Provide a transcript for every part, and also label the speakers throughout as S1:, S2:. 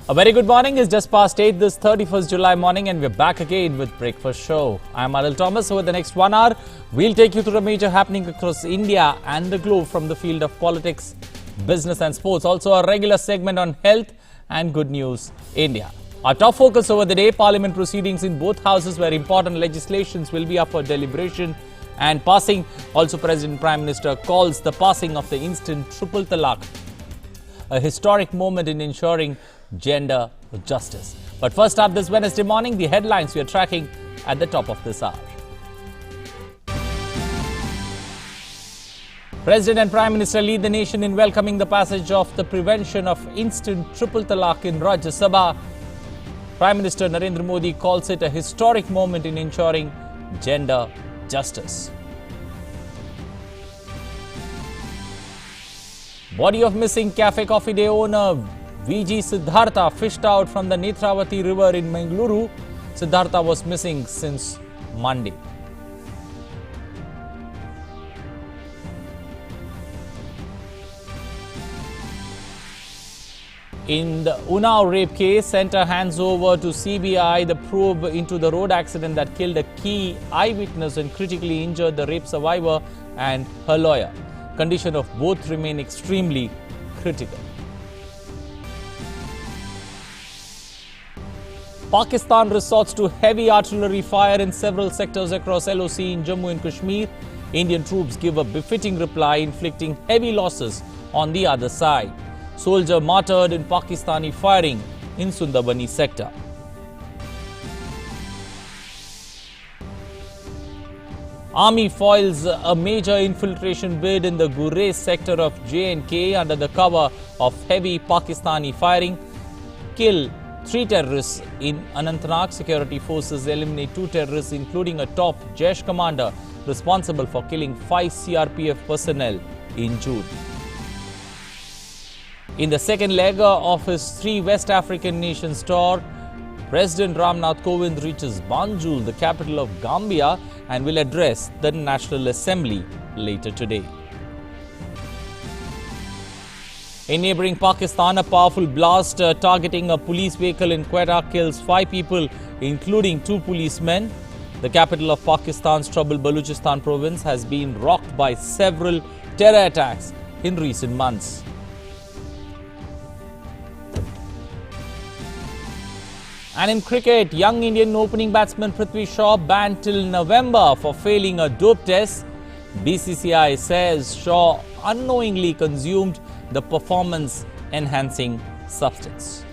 S1: A very good morning. It's just past 8 this 31st July morning and we're back again with Breakfast Show. I'm Adil Thomas. Over the next 1 hour, we'll take you through the major happening across India and the globe from the field of politics, business and sports. Also a regular segment on health and good news India. Our top focus over the day, Parliament proceedings in both houses where important legislations will be up for deliberation and passing. Also President Prime Minister calls the passing of the instant triple talaq a historic moment in ensuring gender justice. But first up this Wednesday morning, the headlines we are tracking at the top of this hour. President and Prime Minister lead the nation in welcoming the passage of the prevention of instant triple talaq in Rajya Sabha. Prime Minister Narendra Modi calls it a historic moment in ensuring gender justice. Body of missing Cafe Coffee Day owner VG Siddhartha fished out from the Netravati river in Mangaluru. Siddhartha was missing since Monday. In the Unnao rape case, Centre hands over to CBI the probe into the road accident that killed a key eyewitness and critically injured the rape survivor and her lawyer. Condition of both remain extremely critical. Pakistan resorts to heavy artillery fire in several sectors across LOC in Jammu and Kashmir. Indian troops give a befitting reply, inflicting heavy losses on the other side. Soldier martyred in Pakistani firing in Sundarbani sector. Army foils a major infiltration bid in the Gurez sector of J&K under the cover of heavy Pakistani firing. Kill 3 terrorists in Anantnag. Security forces eliminate 2 terrorists, including a top Jaish commander responsible for killing 5 CRPF personnel in June. In the second leg of his 3 West African nations tour, President Ramnath Kovind reaches Banjul, the capital of Gambia, and will address the National Assembly later today. In neighboring Pakistan, a powerful blast targeting a police vehicle in Quetta kills 5 people, including 2 policemen. The capital of Pakistan's troubled Balochistan province has been rocked by several terror attacks in recent months. And in cricket, young Indian opening batsman Prithvi Shaw banned till November for failing a dope test. BCCI says Shaw unknowingly consumed the performance-enhancing substance.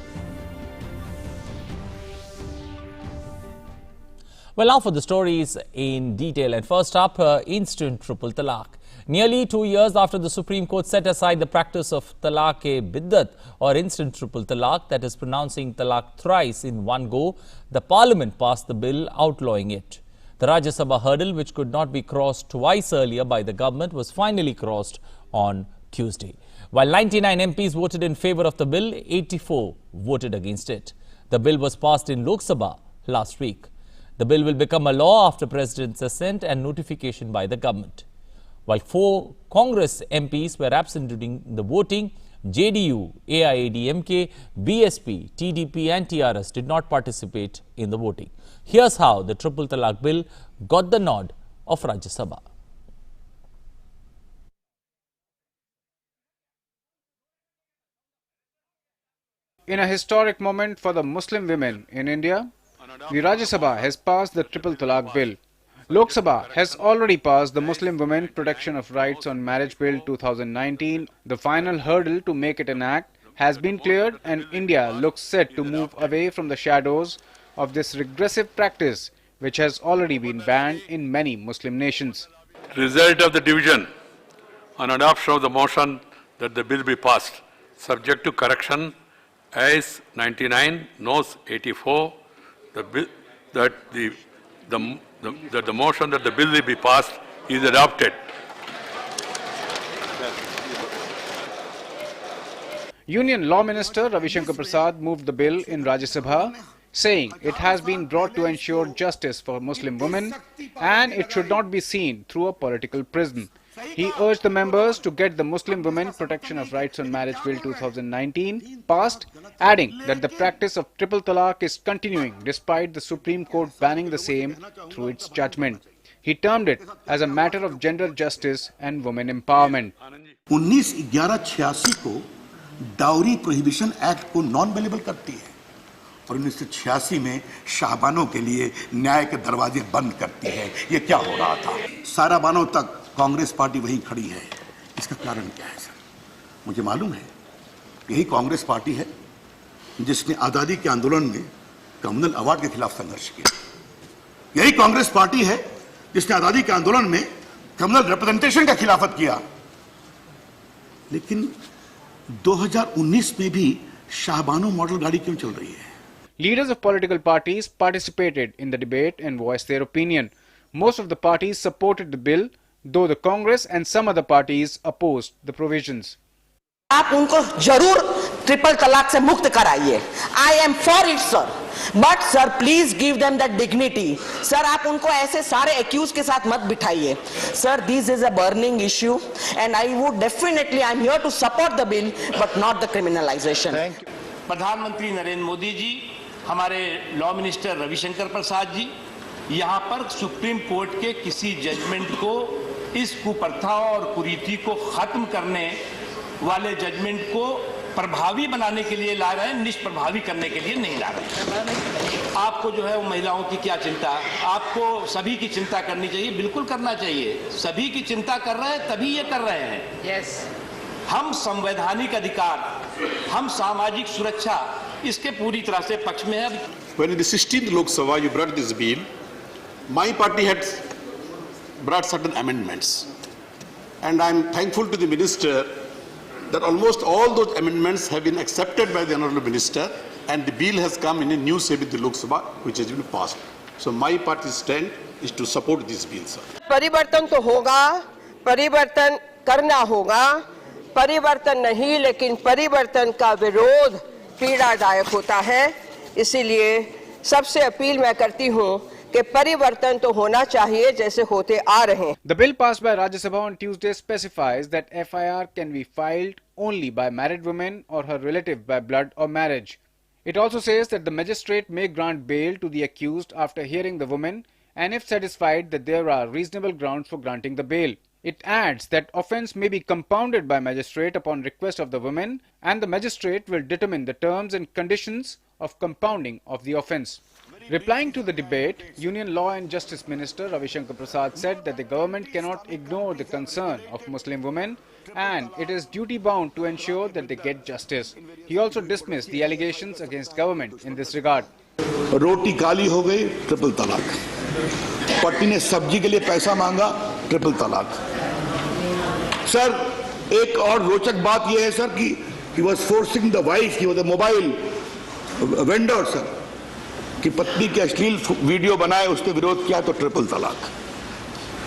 S1: Well, now for the stories in detail. And first up, instant triple talaq. Nearly 2 years after the Supreme Court set aside the practice of talaq-e-biddat or instant triple talaq, that is pronouncing talaq thrice in one go, the Parliament passed the bill outlawing it. The Rajya Sabha hurdle, which could not be crossed twice earlier by the government, was finally crossed on Tuesday. While 99 MPs voted in favour of the bill, 84 voted against it. The bill was passed in Lok Sabha last week. The bill will become a law after President's assent and notification by the government. While 4 Congress MPs were absent during the voting, JDU, AIADMK, BSP, TDP and TRS did not participate in the voting. Here's how the triple talaq bill got the nod of Rajya Sabha.
S2: In a historic moment for the Muslim women in India, the Rajya Sabha has passed the triple talaq bill. Lok Sabha has already passed the Muslim Women Protection of Rights on Marriage Bill 2019. The final hurdle to make it an act has been cleared and India looks set to move away from the shadows of this regressive practice which has already been banned in many Muslim nations.
S3: Result of the division on adoption of the motion that the bill be passed, subject to correction, ayes 99, noes 84, that the motion that the bill be passed is adopted.
S2: Union Law Minister Ravi Shankar Prasad moved the bill in Rajya Sabha, saying it has been brought to ensure justice for Muslim women and it should not be seen through a political prism. He urged the members to get the Muslim Women Protection of Rights on Marriage Bill 2019 passed, adding that the practice of triple talaq is continuing despite the Supreme Court banning the same through its judgment. He termed it as a matter of gender justice and women empowerment.
S4: 19/11/86 को dowry prohibition act को non available करती है और 1986 में शाहबानों के लिए न्याय के दरवाजे बंद करती है। ये क्या हो रहा था? सारा बानों तक कांग्रेस पार्टी वहीं खड़ी है। इसका कारण क्या है सर? मुझे मालूम है यही कांग्रेस पार्टी है जिसने आजादी के आंदोलन में कम्युनल अवार्ड के खिलाफ संघर्ष किया। यही कांग्रेस पार्टी है जिसने आजादी के आंदोलन में कम्युनल रिप्रेजेंटेशन का खिलाफत किया। लेकिन 2019 में भी शाहबानो मॉडल गाड़ी क्यों चल रही है?
S2: Leaders of political parties participated in the debate and voiced their opinion. Most of the parties supported the bill, though the Congress and some other parties opposed the provisions.
S5: आप उनको जरूर ट्रिपल तलाक से मुक्त कराइए। I am for it sir, but sir please give them that dignity. Sir आप उनको ऐसे सारे एक्यूज के साथ मत बिठाइए। Sir this is a burning issue and I would definitely I am here to support the bill but not the criminalisation.
S6: प्रधानमंत्री नरेंद्र मोदी जी, हमारे लॉ मिनिस्टर रविशंकर प्रसाद जी यहाँ पर सुप्रीम कोर्ट के किसी जजमेंट को, इस कुप्रथा और कुरीति को खत्म करने वाले जजमेंट को प्रभावी बनाने के लिए ला रहे हैं, निष्प्रभावी करने के लिए नहीं ला रहे हैं। आपको जो है वो महिलाओं की क्या चिंता, आपको सभी की चिंता करनी चाहिए, बिल्कुल करना चाहिए। सभी की चिंता कर रहे हैं तभी ये कर रहे हैं।
S5: यस,
S6: हम संवैधानिक अधिकार, हम सामाजिक सुरक्षा, इसके पूरी तरह से पक्ष में है।
S7: When in the 16th Lok Sabha you brought this bill, my party had brought certain amendments, and I am thankful to the minister that almost all those amendments have been accepted by the honorable minister, and the bill has come in a new shape in the Lok Sabha, which has been passed. So my party's stand is to support this bill, sir.
S5: परिवर्तन तो होगा, परिवर्तन करना होगा, परिवर्तन नहीं लेकिन परिवर्तन का विरोध पीड़ादायक होता है। इसीलिए सबसे अपील मैं करती हूँ कि परिवर्तन तो होना चाहिए जैसे होते आ रहे हैं।
S2: The bill passed by Rajya Sabha on Tuesday specifies that FIR can be filed only by married women or her relative by blood or marriage. It also says that the magistrate may grant bail to the accused after hearing the woman and if satisfied that there are reasonable grounds for granting the bail. It adds that offence may be compounded by magistrate upon request of the woman and the magistrate will determine the terms and conditions of compounding of the offence. Replying to the debate, Union Law and Justice Minister Ravishankar Prasad said that the government cannot ignore the concern of Muslim women and it is duty bound to ensure that they get justice. He also dismissed the allegations against government in this regard.
S4: रोटी काली हो गई, triple तलाक। पत्नी ने सब्जी के लिए पैसा मांगा, ट्रिपल तलाक। सर एक और रोचक बात यह है सर कि he was forcing the wife, he was a mobile vendor sir, कि पत्नी के अश्लील वीडियो बनाए, उसने विरोध किया तो ट्रिपल तलाक।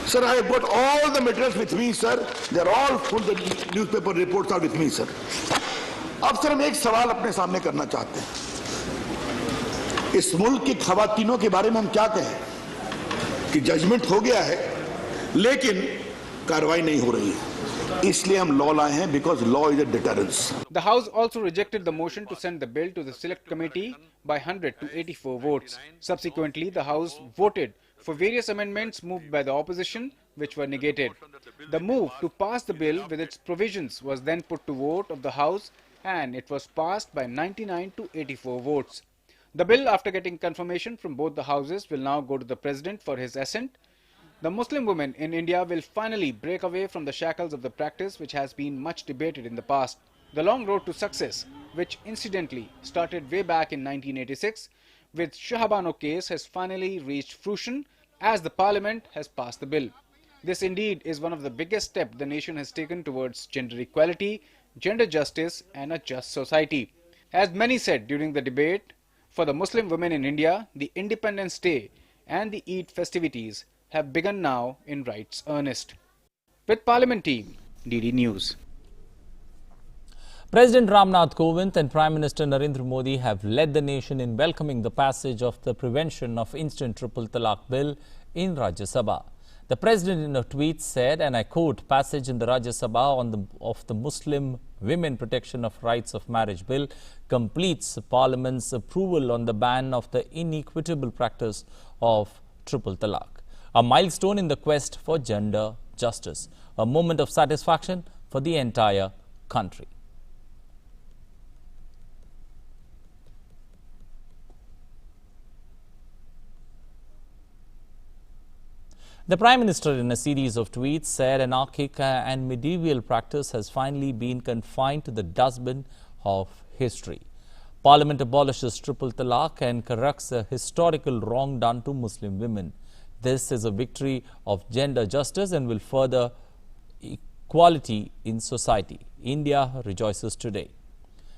S4: Sir, I have got all the materials with me, sir. They are all full. The newspaper reports are with me, sir. अब सर हम एक सवाल अपने सामने करना चाहते हैं। इस मुल्क की खवातीनों के बारे में हम क्या कहें कि जजमेंट हो गया है लेकिन कार्रवाई नहीं हो रही है, इसलिए हम लॉ लाए हैं because law is a deterrence.
S2: The House also rejected the motion to send the bill to the Select Committee by 100 to 84 votes. Subsequently, the House voted for various amendments moved by the opposition, which were negated. The move to pass the bill with its provisions was then put to vote of the House and it was passed by 99 to 84 votes. The bill, after getting confirmation from both the houses, will now go to the President for his assent. The Muslim women in India will finally break away from the shackles of the practice which has been much debated in the past. The long road to success, which incidentally started way back in 1986 with Shahbano case, has finally reached fruition as the Parliament has passed the bill. This indeed is one of the biggest steps the nation has taken towards gender equality, gender justice and a just society. As many said during the debate, for the Muslim women in India, the Independence Day and the Eid festivities have begun now in right's earnest. With Parliament team, DD News.
S1: President Ramnath Kovind and Prime Minister Narendra Modi have led the nation in welcoming the passage of the Prevention of Instant Triple Talaq Bill in Rajya Sabha. The president in a tweet said, and I quote, "Passage in the Rajya Sabha of the Muslim Women Protection of Rights of Marriage Bill completes Parliament's approval on the ban of the inequitable practice of triple talaq, a milestone in the quest for gender justice, a moment of satisfaction for the entire country." The Prime Minister, in a series of tweets, said anarchic and medieval practice has finally been confined to the dustbin of history. Parliament abolishes triple talaq and corrects a historical wrong done to Muslim women. This is a victory of gender justice and will further equality in society. India rejoices today.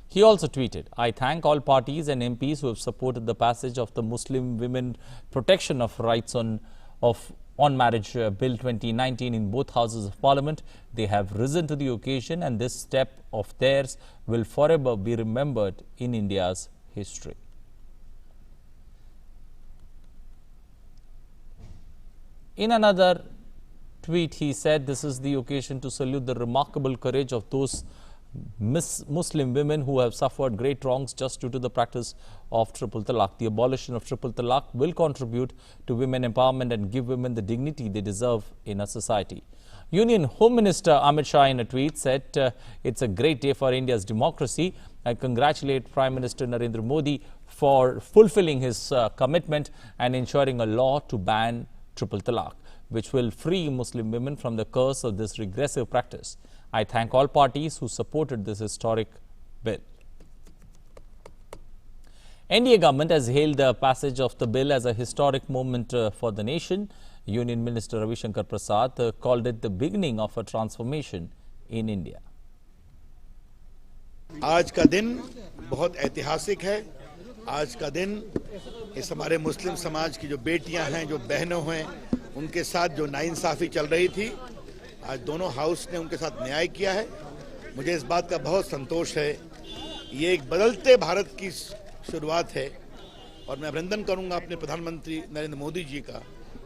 S1: He also tweeted, "I thank all parties and MPs who have supported the passage of the Muslim Women Protection of Rights on Marriage Bill 2019 in both houses of Parliament. They have risen to the occasion, and this step of theirs will forever be remembered in India's history." In another tweet, he said, "This is the occasion to salute the remarkable courage of those Muslim women who have suffered great wrongs just due to the practice of triple talaq. The abolition of triple talaq will contribute to women empowerment and give women the dignity they deserve in a society." Union Home Minister Amit Shah in a tweet said, "It's a great day for India's democracy. I congratulate Prime Minister Narendra Modi for fulfilling his commitment and ensuring a law to ban triple talaq, which will free Muslim women from the curse of this regressive practice. I thank all parties who supported this historic bill." NDA government has hailed the passage of the bill as a historic moment for the nation. Union Minister Ravi Shankar Prasad called it the beginning of a transformation in India.
S4: आज का दिन बहुत ऐतिहासिक है। आज का दिन इस हमारे मुस्लिम समाज की जो बेटियां हैं, जो बहनों हैं, उनके साथ जो नाइंसाफी चल रही थी, आज दोनों हाउस ने उनके साथ न्याय किया है। मुझे इस बात का बहुत संतोष है। ये एक बदलते भारत की शुरुआत है और मैं अभिनंदन करूंगा अपने प्रधानमंत्री नरेंद्र मोदी जी का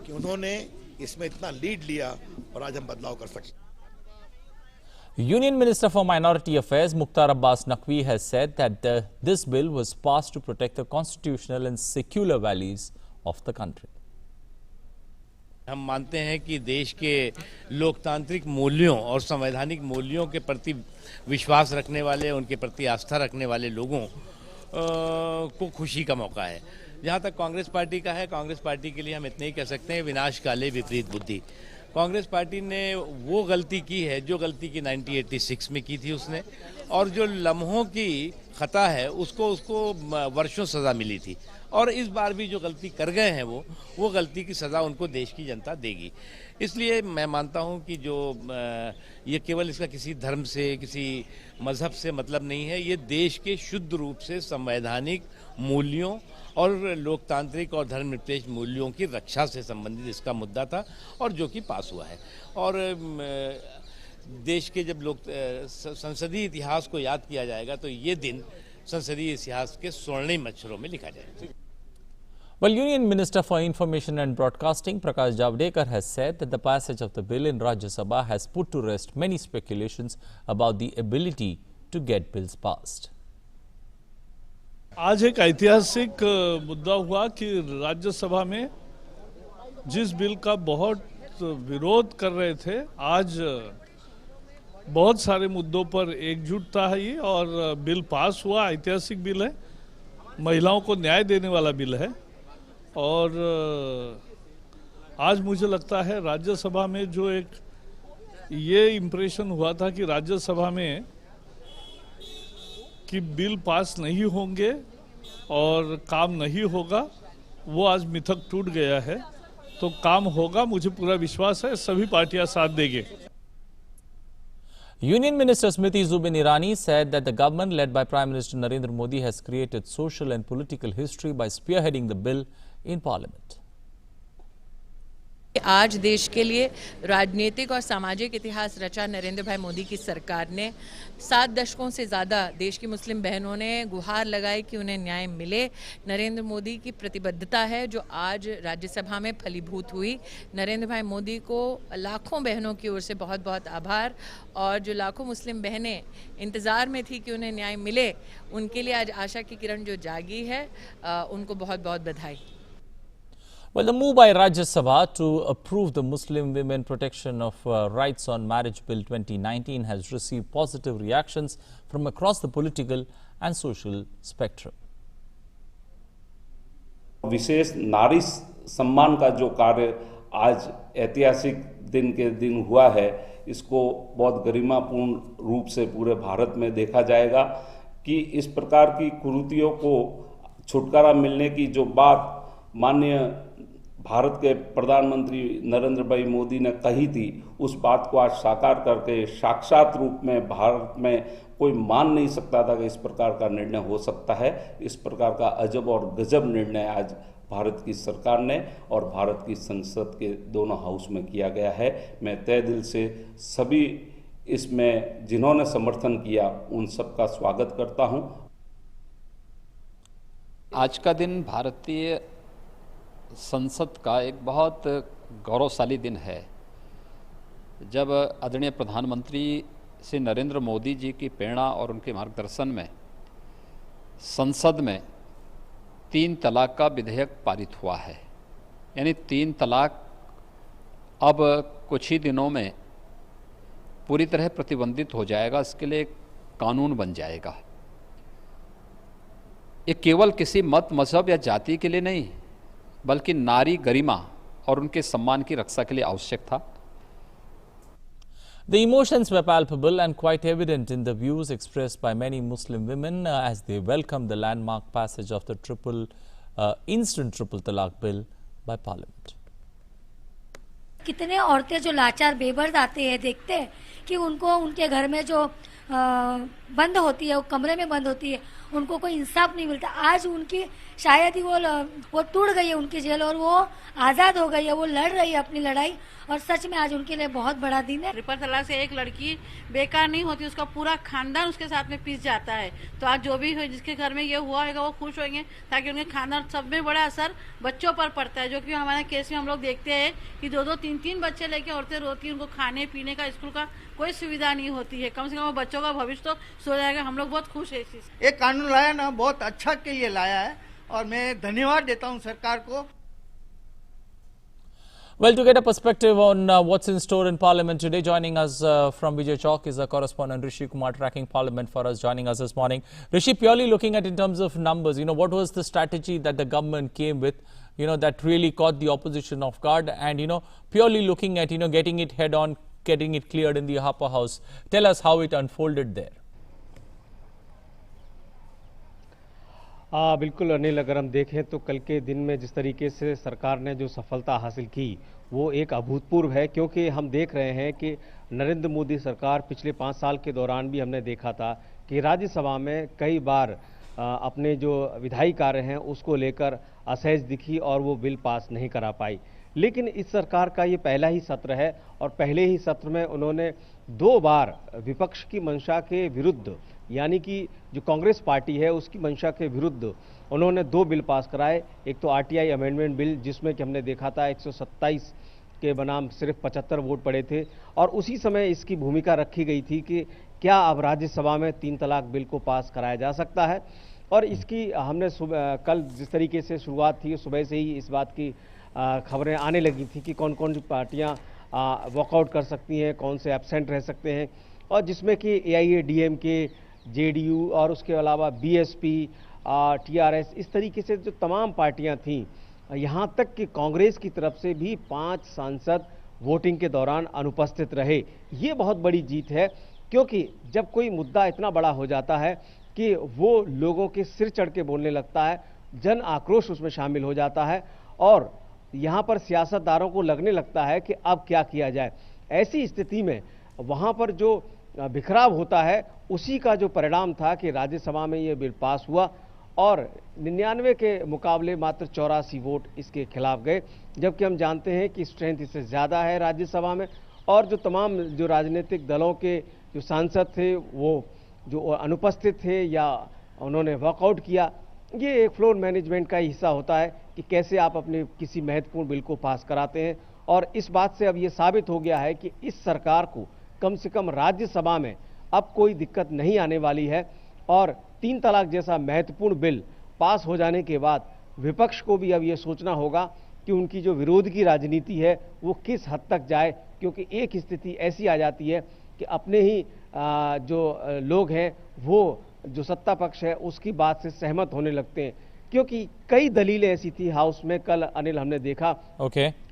S4: कि उन्होंने इसमें इतना लीड लिया और आज हम बदलाव कर सकते हैं।
S1: Union Minister for Minority Affairs Mukhtar Abbas Naqvi has said that this bill was passed to protect the constitutional and secular values of the country.
S6: हम मानते हैं कि देश के लोकतांत्रिक मूल्यों और संवैधानिक मूल्यों के प्रति विश्वास रखने वाले, उनके प्रति आस्था रखने वाले लोगों को खुशी का मौका है। जहां तक कांग्रेस पार्टी का है, कांग्रेस पार्टी के लिए हम इतने ही कह सकते हैं, विनाश काले विपरीत बुद्धि। कांग्रेस पार्टी ने वो गलती की है जो गलती की 1986 में की थी उसने, और जो लम्हों की खता है उसको वर्षों सज़ा मिली थी, और इस बार भी जो गलती कर गए हैं वो गलती की सज़ा उनको देश की जनता देगी। इसलिए मैं मानता हूं कि जो ये केवल इसका किसी धर्म से, किसी मज़हब से मतलब नहीं है, ये देश के शुद्ध रूप से संवैधानिक मूल्यों और लोकतांत्रिक और धर्मनिरपेक्ष मूल्यों की रक्षा से संबंधित इसका मुद्दा था, और जो कि पास हुआ है। और देश के जब संसदीय इतिहास को याद किया जाएगा तो ये दिन संसदीय इतिहास के स्वर्णिम अक्षरों में लिखा जाएगा।
S1: Well, Union Minister for Information and Broadcasting Prakash Javadekar has said that the passage of the bill in Rajya Sabha has put to rest many speculations about the ability to get bills passed.
S8: आज एक ऐतिहासिक मुद्दा हुआ कि राज्यसभा में जिस bill का बहुत विरोध कर रहे थे, आज बहुत सारे मुद्दों पर एकजुटता है ये, और बिल पास हुआ। ऐतिहासिक बिल है, महिलाओं को न्याय देने वाला बिल है। और आज मुझे लगता है राज्यसभा में जो एक ये इम्प्रेशन हुआ था कि राज्यसभा में कि बिल पास नहीं होंगे और काम नहीं होगा, वो आज मिथक टूट गया है। तो काम होगा, मुझे पूरा विश्वास है, सभी पार्टियां साथ देंगे।
S1: Union Minister Smriti Zubin Irani said that the government led by Prime Minister Narendra Modi has created social and political history by spearheading the bill in Parliament.
S9: आज देश के लिए राजनीतिक और सामाजिक इतिहास रचा नरेंद्र भाई मोदी की सरकार ने 7 दशकों से ज़्यादा देश की मुस्लिम बहनों ने गुहार लगाई कि उन्हें न्याय मिले। नरेंद्र मोदी की प्रतिबद्धता है जो आज राज्यसभा में फलीभूत हुई। नरेंद्र भाई मोदी को लाखों बहनों की ओर से बहुत बहुत आभार, और जो लाखों मुस्लिम बहनें इंतज़ार में थी कि उन्हें न्याय मिले, उनके लिए आज आशा की किरण जो जागी है, उनको बहुत बहुत बधाई।
S1: Well, the move by Rajya Sabha to approve the Muslim Women Protection of Rights on Marriage Bill 2019 has received positive reactions from across the political and social spectrum.
S10: विशेष नारी सम्मान का जो कार्य आज ऐतिहासिक दिन के दिन हुआ है, इसको बहुत गरिमापूर्ण रूप से पूरे भारत में देखा जाएगा कि इस प्रकार की कुरीतियों को छुटकारा मिलने की जो बात माननीय भारत के प्रधानमंत्री नरेंद्र भाई मोदी ने कही थी, उस बात को आज साकार करके साक्षात रूप में भारत में कोई मान नहीं सकता था कि इस प्रकार का निर्णय हो सकता है। इस प्रकार का अजब और गजब निर्णय आज भारत की सरकार ने और भारत की संसद के दोनों हाउस में किया गया है। मैं तहे दिल से सभी इसमें जिन्होंने समर्थन किया उन सबका स्वागत करता हूं।
S11: आज का दिन भारतीय संसद का एक बहुत गौरवशाली दिन है, जब आदरणीय प्रधानमंत्री श्री नरेंद्र मोदी जी की प्रेरणा और उनके मार्गदर्शन में संसद में 3 तलाक का विधेयक पारित हुआ है। यानी 3 तलाक अब कुछ ही दिनों में पूरी तरह प्रतिबंधित हो जाएगा, इसके लिए कानून बन जाएगा। ये केवल किसी मत, मजहब या जाति के लिए नहीं, बल्कि नारी गरिमा और उनके सम्मान की रक्षा के लिए आवश्यक था।
S1: The emotions were palpable and quite evident in the views expressed by many Muslim women as they welcomed the landmark passage of the instant triple talaq bill by Parliament.
S12: कितने औरतें जो लाचार बेबर्द आते हैं, देखते हैं कि उनको उनके घर में जो बंद होती है, वो कमरे में बंद होती है, उनको कोई इंसाफ नहीं मिलता। आज उनकी शायद ही वो टूट गई है उनकी जेल और वो आज़ाद हो गई है, वो लड़ रही है अपनी लड़ाई, और सच में आज उनके लिए बहुत बड़ा दिन है।
S13: ट्रिपल तलाक से एक लड़की बेकार नहीं होती, उसका पूरा खानदान उसके साथ में पिस जाता है। तो आज जो भी हो, जिसके घर में ये हुआ होगा वो खुश होंगे, ताकि उनके खानदान सब में बड़ा असर बच्चों पर पड़ता है। जो कि हमारे केस में हम लोग देखते हैं कि 2-2, 3-3 बच्चे लेके औरतें रोती हैं, उनको खाने पीने का, स्कूल का कोई सुविधा नहीं होती है। कम से कम बच्चों का भविष्य तो सो जाएगा। हम लोग बहुत खुश है इस चीज से।
S14: एक कानून लाया ना, बहुत अच्छा के लिए लाया है और मैं धन्यवाद देता हूं सरकार को।
S1: Well, to get a perspective on what's in store in Parliament today, joining us from Vijay Chowk is our correspondent Rishi Kumar, tracking Parliament for us, joining us this morning. Rishi, purely looking at in terms of numbers, what was the strategy that the government came with, that really caught the opposition off guard, and, purely looking at, getting it head on, getting it cleared in the upper house. Tell us how it unfolded there.
S15: बिल्कुल अनिल, अगर हम देखें तो कल के दिन में जिस तरीके से सरकार ने जो सफलता हासिल की वो एक अभूतपूर्व है, क्योंकि हम देख रहे हैं कि नरेंद्र मोदी सरकार पिछले 5 साल के दौरान भी हमने देखा था कि राज्यसभा में कई बार अपने जो विधायी कार्य हैं उसको लेकर असहज दिखी और वो बिल पास नहीं करा पाई। लेकिन इस सरकार का ये पहला ही सत्र है और पहले ही सत्र में उन्होंने 2 बार विपक्ष की मंशा के विरुद्ध, यानी कि जो कांग्रेस पार्टी है उसकी मंशा के विरुद्ध उन्होंने 2 बिल पास कराए। एक तो आरटीआई अमेंडमेंट बिल, जिसमें कि हमने देखा था 127 के बनाम सिर्फ 75 वोट पड़े थे, और उसी समय इसकी भूमिका रखी गई थी कि क्या अब राज्यसभा में 3 तलाक बिल को पास कराया जा सकता है। और इसकी हमने कल जिस तरीके से शुरुआत थी, सुबह से ही इस बात की खबरें आने लगी थी कि कौन कौन सी पार्टियाँ वॉकआउट कर सकती हैं, कौन से एब्सेंट रह सकते हैं, और जिसमें कि AIADMK, JDU और उसके अलावा BSP, TRS, इस तरीके से जो तमाम पार्टियां थीं, यहाँ तक कि कांग्रेस की तरफ से भी 5 सांसद वोटिंग के दौरान अनुपस्थित रहे। ये बहुत बड़ी जीत है, क्योंकि जब कोई मुद्दा इतना बड़ा हो जाता है कि वो लोगों के सिर चढ़ के बोलने लगता है, जन आक्रोश उसमें शामिल हो जाता है और यहाँ पर सियासतदारों को लगने लगता है कि अब क्या किया जाए। ऐसी स्थिति में वहाँ पर जो बिखराव होता है, उसी का जो परिणाम था कि राज्यसभा में ये बिल पास हुआ और 99 के मुकाबले मात्र 84 वोट इसके खिलाफ गए, जबकि हम जानते हैं कि स्ट्रेंथ इससे ज़्यादा है राज्यसभा में। और जो तमाम जो राजनीतिक दलों के जो सांसद थे वो जो अनुपस्थित थे या उन्होंने वॉकआउट किया, ये एक फ्लोर मैनेजमेंट का ही हिस्सा होता है कि कैसे आप अपने किसी महत्वपूर्ण बिल को पास कराते हैं। और इस बात से अब ये साबित हो गया है कि इस सरकार को कम से कम राज्यसभा में अब कोई दिक्कत नहीं आने वाली है। और 3 तलाक जैसा महत्वपूर्ण बिल पास हो जाने के बाद विपक्ष को भी अब ये सोचना होगा कि उनकी जो विरोध की राजनीति है वो किस हद तक जाए, क्योंकि एक स्थिति ऐसी आ जाती है कि अपने ही जो लोग हैं वो जो सत्ता पक्ष है उसकी बात से सहमत होने लगते हैं। क्योंकि कई दलीलें ऐसी थी हाउस में, कल अनिल हमने देखा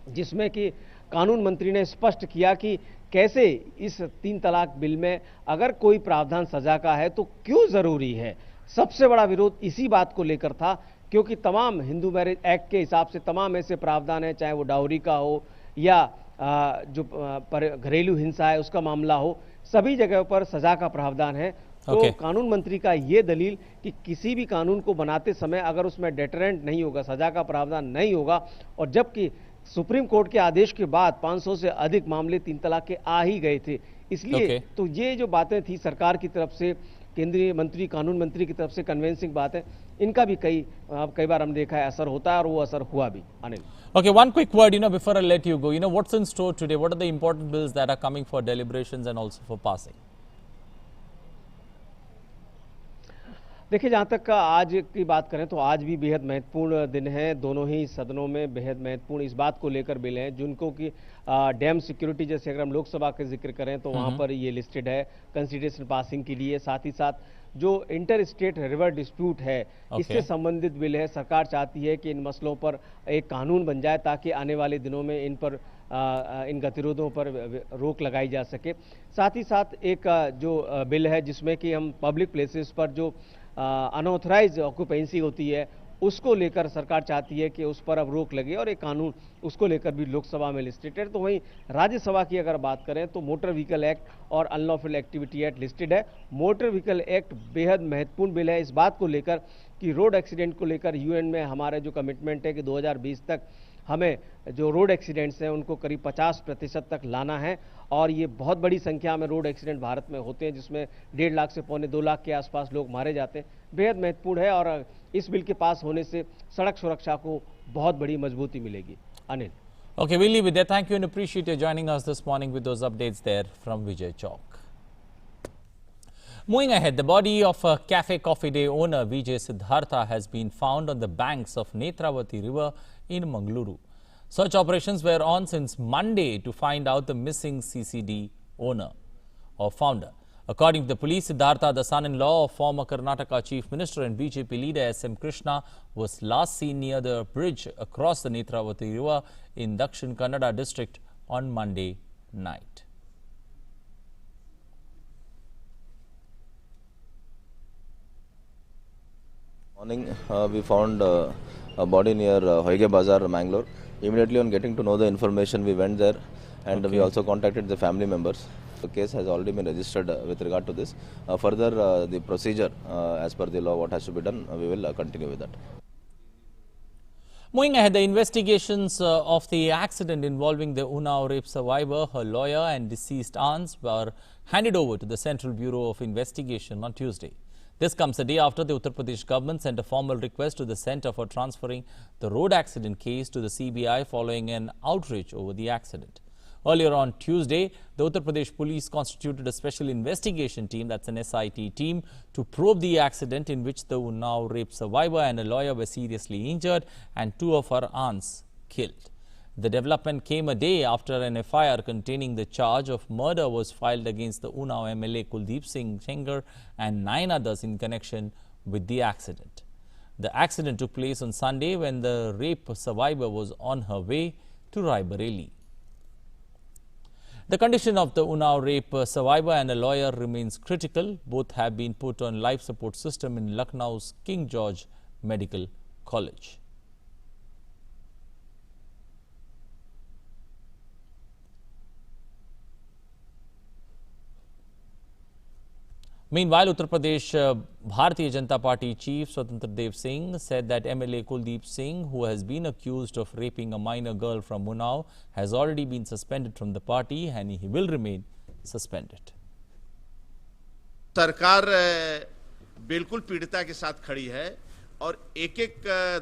S15: जिसमें कि कानून मंत्री ने स्पष्ट किया कि कैसे इस 3 तलाक बिल में अगर कोई प्रावधान सजा का है तो क्यों जरूरी है। सबसे बड़ा विरोध इसी बात को लेकर था, क्योंकि तमाम हिंदू मैरिज एक्ट के हिसाब से तमाम ऐसे प्रावधान है, चाहे वो डाउरी का हो या जो घरेलू हिंसा है उसका मामला हो, सभी जगह पर सजा का प्रावधान है। तो कानून मंत्री का ये दलील कि किसी भी कानून को बनाते समय अगर उसमें डेटरेंट नहीं होगा, सजा का प्रावधान नहीं होगा, और जबकि सुप्रीम कोर्ट के आदेश के बाद 500 से अधिक मामले 3 तलाक के आ ही गए थे, इसलिए तो ये जो बातें थी सरकार की तरफ से, केंद्रीय मंत्री कानून मंत्री की तरफ से कन्विंसिंग बात है, इनका भी कई बार हमने देखा है असर होता है और वो असर हुआ भी। Anil,
S1: Okay, one quick word, before I let you go, what's in store today? What are the important bills that are coming for deliberations and also for passing?
S15: देखिए, जहाँ तक आज की बात करें तो आज भी बेहद महत्वपूर्ण दिन है। दोनों ही सदनों में बेहद महत्वपूर्ण इस बात को लेकर बिल हैं जिनको कि डैम सिक्योरिटी, जैसे अगर हम लोकसभा का जिक्र करें तो वहाँ पर ये लिस्टेड है कंसिडरेशन पासिंग के लिए। साथ ही साथ जो इंटर स्टेट रिवर डिस्प्यूट है इससे संबंधित बिल है। सरकार चाहती है कि इन मसलों पर एक कानून बन जाए ताकि आने वाले दिनों में इन गतिरोधों पर रोक लगाई जा सके। साथ ही साथ एक जो बिल है जिसमें कि हम पब्लिक प्लेसेस पर जो अनऑथराइज ऑक्यूपेंसी होती है उसको लेकर सरकार चाहती है कि उस पर अब रोक लगे, और एक कानून उसको लेकर भी लोकसभा में लिस्टेड है। तो वहीं राज्यसभा की अगर बात करें तो मोटर व्हीकल एक्ट और अनलॉफुल एक्टिविटी एक्ट लिस्टेड है। मोटर व्हीकल एक्ट बेहद महत्वपूर्ण बिल है इस बात को लेकर कि रोड एक्सीडेंट को लेकर यूएन में हमारा जो कमिटमेंट है कि 2020 तक हमें जो रोड एक्सीडेंट्स हैं उनको करीब 50% तक लाना है, और ये बहुत बड़ी संख्या में रोड एक्सीडेंट भारत में होते हैं जिसमें 1.5 लाख से 2.25 लाख के आसपास लोग मारे जाते हैं। बेहद महत्वपूर्ण है और इस बिल के पास होने से सड़क सुरक्षा को बहुत बड़ी मजबूती मिलेगी। Anil,
S1: Okay, we'll leave it there. Thank you and appreciate you joining us this morning with those updates there from Vijay Chowk. Moving ahead, the body of a Cafe Coffee Day owner Vijay Siddhartha has been found on the banks of Netravati River in Mangaluru. Search operations were on since Monday to find out the missing CCD owner or founder. According to the police, Siddhartha, the son-in-law of former Karnataka Chief Minister and BJP leader S.M. Krishna, was last seen near the bridge across the Netravati River in Dakshin Kannada district on Monday night.
S16: Morning, we found a body near Hoige Bazaar, Mangalore. Immediately on getting to know the information, we went there and we also contacted the family members. The case has already been registered with regard to this. Further, the procedure as per the law, what has to be done, we will continue with that.
S1: Moving ahead, the investigations of the accident involving the Unnao rape survivor, her lawyer and deceased aunts were handed over to the Central Bureau of Investigation on Tuesday. This comes a day after the Uttar Pradesh government sent a formal request to the centre for transferring the road accident case to the CBI following an outrage over the accident. Earlier on Tuesday, the Uttar Pradesh police constituted a special investigation team, that's an SIT team, to probe the accident in which the Unnao rape survivor and a lawyer were seriously injured and 2 of her aunts killed. The development came a day after an FIR containing the charge of murder was filed against the Unnao MLA Kuldeep Singh Sengar and 9 others in connection with the accident. The accident took place on Sunday when the rape survivor was on her way to Raebareli. The condition of the Unnao rape survivor and a lawyer remains critical. Both have been put on life support system in Lucknow's King George Medical College. Meanwhile, Uttar Pradesh Bharatiya Janata Party chief Swatantra Dev Singh said that MLA Kuldeep Singh, who has been accused of raping a minor girl from Unnao, has already been suspended from the party and he will remain suspended.
S17: सरकार बिल्कुल पीड़िता के साथ खड़ी है और एक एक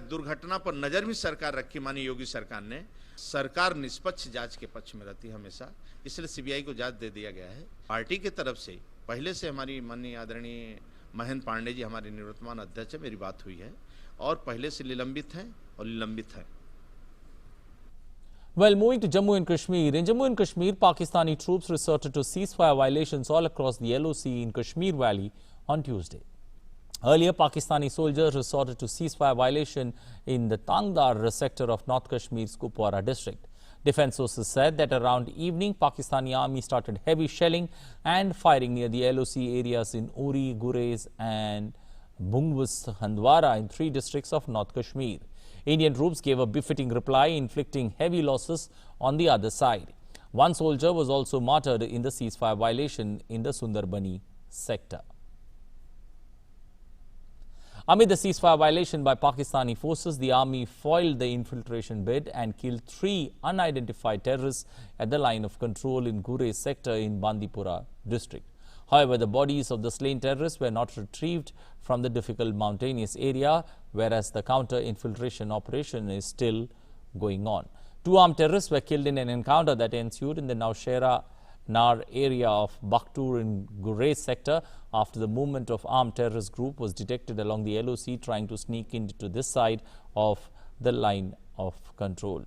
S17: दुर्घटना पर नजर भी सरकार रखी। माननीय योगी सरकार ने, सरकार निष्पक्ष जांच के पक्ष में रहती है हमेशा, इसलिए सीबीआई को जांच दे दिया गया है। पार्टी की तरफ से पहले से हमारी माननीय आदरणीय महेंद्र पांडे जी हमारे निवर्तमान अध्यक्ष है, मेरी बात हुई है और पहले से निलंबित हैं और निलंबित हैं।
S1: Well, moving to Jammu and Kashmir. In Jammu and Kashmir, Pakistani troops resorted to ceasefire violations all across the LOC in Kashmir Valley on Tuesday. Earlier, Pakistani soldiers resorted to ceasefire violation in the Tangdar sector of North Kashmir's Kupwara district. Defense sources said that around evening, Pakistani army started heavy shelling and firing near the LOC areas in Uri, Gurez and Bungwas Handwara in 3 districts of North Kashmir. Indian troops gave a befitting reply, inflicting heavy losses on the other side. One soldier was also martyred in the ceasefire violation in the Sundarbani sector. Amid the ceasefire violation by Pakistani forces, the army foiled the infiltration bid and killed 3 unidentified terrorists at the line of control in Gurez sector in Bandipora district. However, the bodies of the slain terrorists were not retrieved from the difficult mountainous area, whereas the counter-infiltration operation is still going on. 2 armed terrorists were killed in an encounter that ensued in the Naushera Nar area of Bakhtur in Gurez sector after the movement of armed terrorist group was detected along the LOC trying to sneak into this side of the line of control.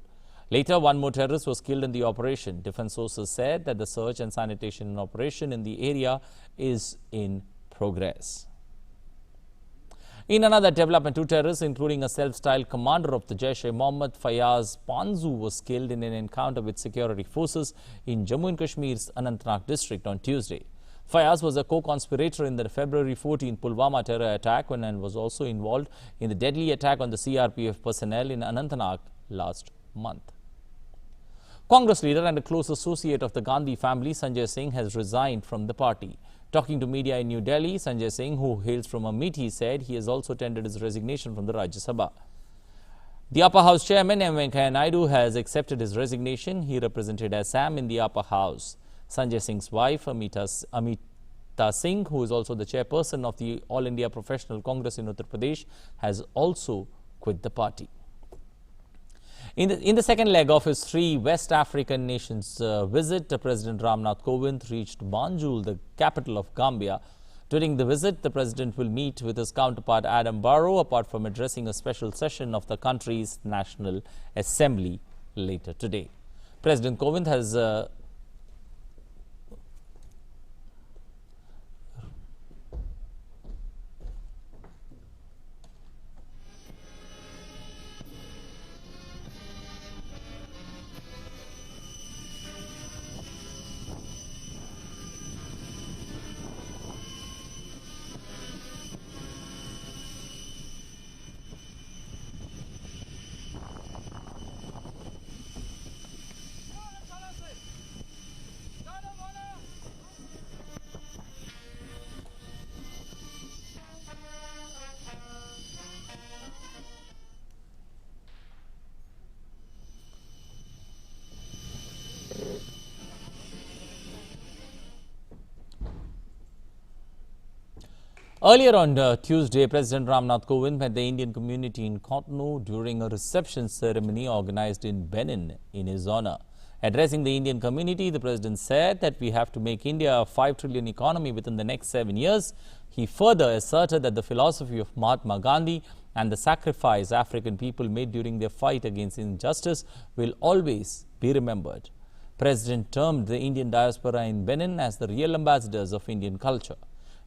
S1: Later, 1 more terrorist was killed in the operation. Defense sources said that the search and sanitation operation in the area is in progress. In another development, 2 terrorists, including a self-styled commander of the Jaish-e-Mohammed, Fayaz Panzu, was killed in an encounter with security forces in Jammu and Kashmir's Anantnag district on Tuesday. Fayaz was a co-conspirator in the February 14 Pulwama terror attack and was also involved in the deadly attack on the CRPF personnel in Anantnag last month. Congress leader and a close associate of the Gandhi family, Sanjay Singh, has resigned from the party. Talking to media in New Delhi, Sanjay Singh, who hails from Amethi, said he has also tendered his resignation from the Rajya Sabha. The Upper House Chairman M. Venkaiah Naidu has accepted his resignation. He represented Assam in the Upper House. Sanjay Singh's wife, Amita Singh, who is also the chairperson of the All India Professional Congress in Uttar Pradesh, has also quit the party. In the second leg of his 3 West African nations visit, President Ramnath Kovind reached Banjul, the capital of Gambia. During the visit, the president will meet with his counterpart Adam Barrow, apart from addressing a special session of the country's National Assembly later today. President Kovind has Earlier on Tuesday, President Ramnath Kovind met the Indian community in Cotonou during a reception ceremony organized in Benin in his honor. Addressing the Indian community, the president said that we have to make India a 5 trillion economy within the next 7 years. He further asserted that the philosophy of Mahatma Gandhi and the sacrifice African people made during their fight against injustice will always be remembered. President termed the Indian diaspora in Benin as the real ambassadors of Indian culture.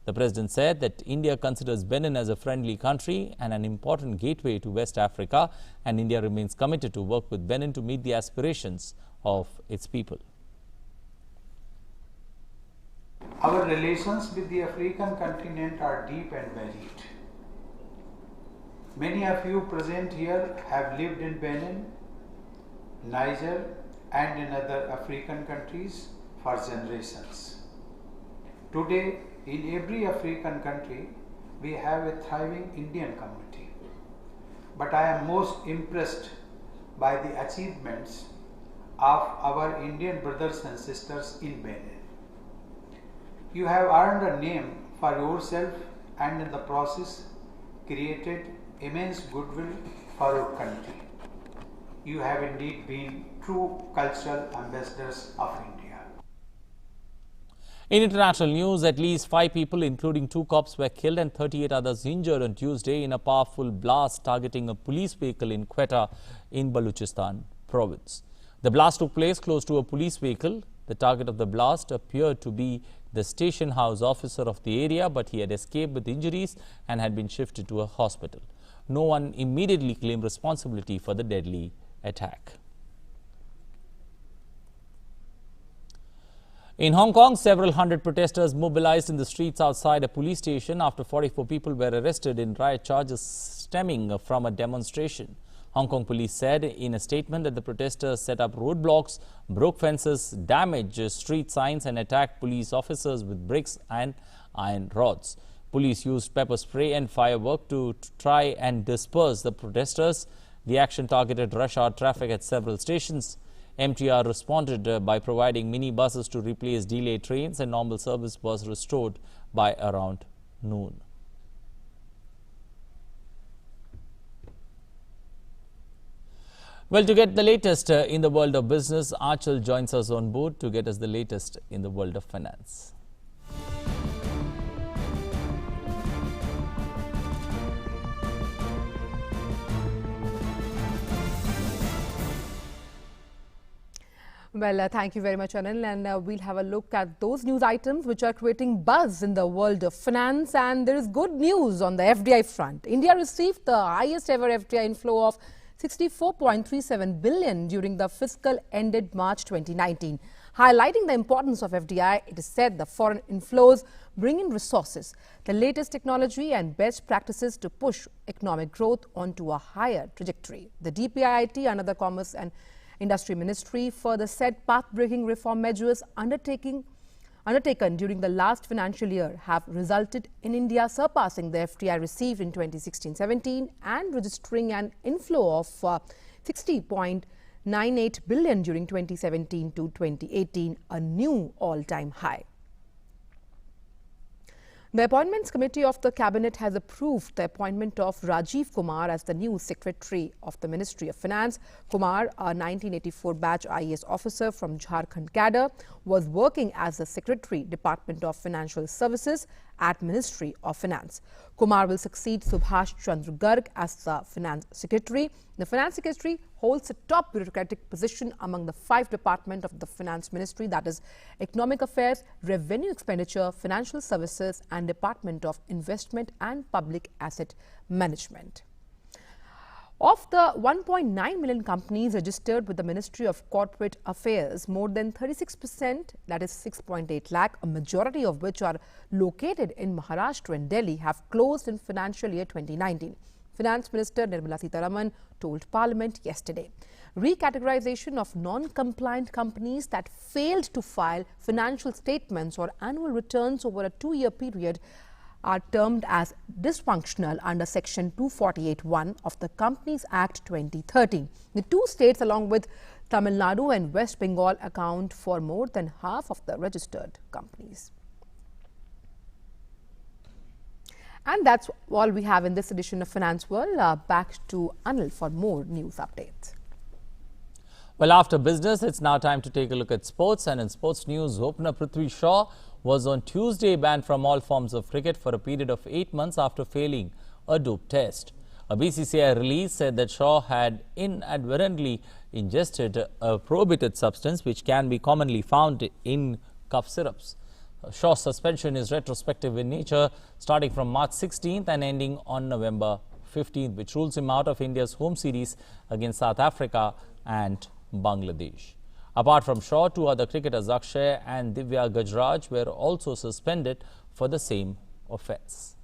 S1: The president said that India considers Benin as a friendly country and an important gateway to West Africa, and India remains committed to work with Benin to meet the aspirations of its people.
S18: Our relations with the African continent are deep and varied. Many of you present here have lived in Benin, Niger, and in other African countries for generations. Today, in every African country, we have a thriving Indian community. But I am most impressed by the achievements of our Indian brothers and sisters in Benin. You have earned a name for yourself and in the process created immense goodwill for your country. You have indeed been true cultural ambassadors of India.
S1: In international news, at least 5 people, including 2 cops, were killed and 38 others injured on Tuesday in a powerful blast targeting a police vehicle in Quetta in Balochistan province. The blast took place close to a police vehicle. The target of the blast appeared to be the station house officer of the area, but he had escaped with injuries and had been shifted to a hospital. No one immediately claimed responsibility for the deadly attack. In Hong Kong, several hundred protesters mobilized in the streets outside a police station after 44 people were arrested in riot charges stemming from a demonstration. Hong Kong police said in a statement that the protesters set up roadblocks, broke fences, damaged street signs and attacked police officers with bricks and iron rods. Police used pepper spray and firework to try and disperse the protesters. The action targeted rush hour traffic at several stations. MTR responded by providing mini buses to replace delayed trains, and normal service was restored by around noon. Well, to get the latest in the world of business, Achal joins us on board to get us the latest in the world of finance.
S19: Well, thank you very much, Anil, and we'll have a look at those news items which are creating buzz in the world of finance. And there is good news on the FDI front. India received the highest ever FDI inflow of 64.37 billion during the fiscal ended March 2019. Highlighting the importance of FDI, it is said the foreign inflows bring in resources, the latest technology and best practices to push economic growth onto a higher trajectory. The DPIIT, another Commerce and Industry Ministry, further said path-breaking reform measures undertaken during the last financial year have resulted in India surpassing the FDI received in 2016-17 and registering an inflow of 60.98 billion during 2017 to 2018, a new all-time high. The Appointments Committee of the Cabinet has approved the appointment of Rajiv Kumar as the new Secretary of the Ministry of Finance. Kumar, a 1984 batch IAS officer from Jharkhand cadre, was working as the Secretary, Department of Financial Services at Ministry of Finance. Kumar will succeed Subhash Chandra Garg as the Finance Secretary. The Finance Secretary holds a top bureaucratic position among the 5 departments of the Finance Ministry, that is Economic Affairs, Revenue Expenditure, Financial Services and Department of Investment and Public Asset Management. Of the 1.9 million companies registered with the Ministry of Corporate Affairs, more than 36%, that is 6.8 lakh, a majority of which are located in Maharashtra and Delhi, have closed in financial year 2019. Finance Minister Nirmala Sitharaman told Parliament yesterday. Recategorization of non-compliant companies that failed to file financial statements or annual returns over a 2-year period are termed as dysfunctional under Section 248(1) of the Companies Act 2013. The 2 states, along with Tamil Nadu and West Bengal, account for more than half of the registered companies. And that's all we have in this edition of Finance World. Back to Anil for more news updates.
S1: Well, after business, it's now time to take a look at sports. And in sports news, opener Prithvi Shaw was on Tuesday banned from all forms of cricket for a period of 8 months after failing a dope test. A BCCI release said that Shaw had inadvertently ingested a prohibited substance which can be commonly found in cough syrups. Shaw's suspension is retrospective in nature, starting from March 16th and ending on November 15th, which rules him out of India's home series against South Africa and Bangladesh. Apart from Shaw, 2 other cricketers, Akshay and Divya Gajraj, were also suspended for the same offence.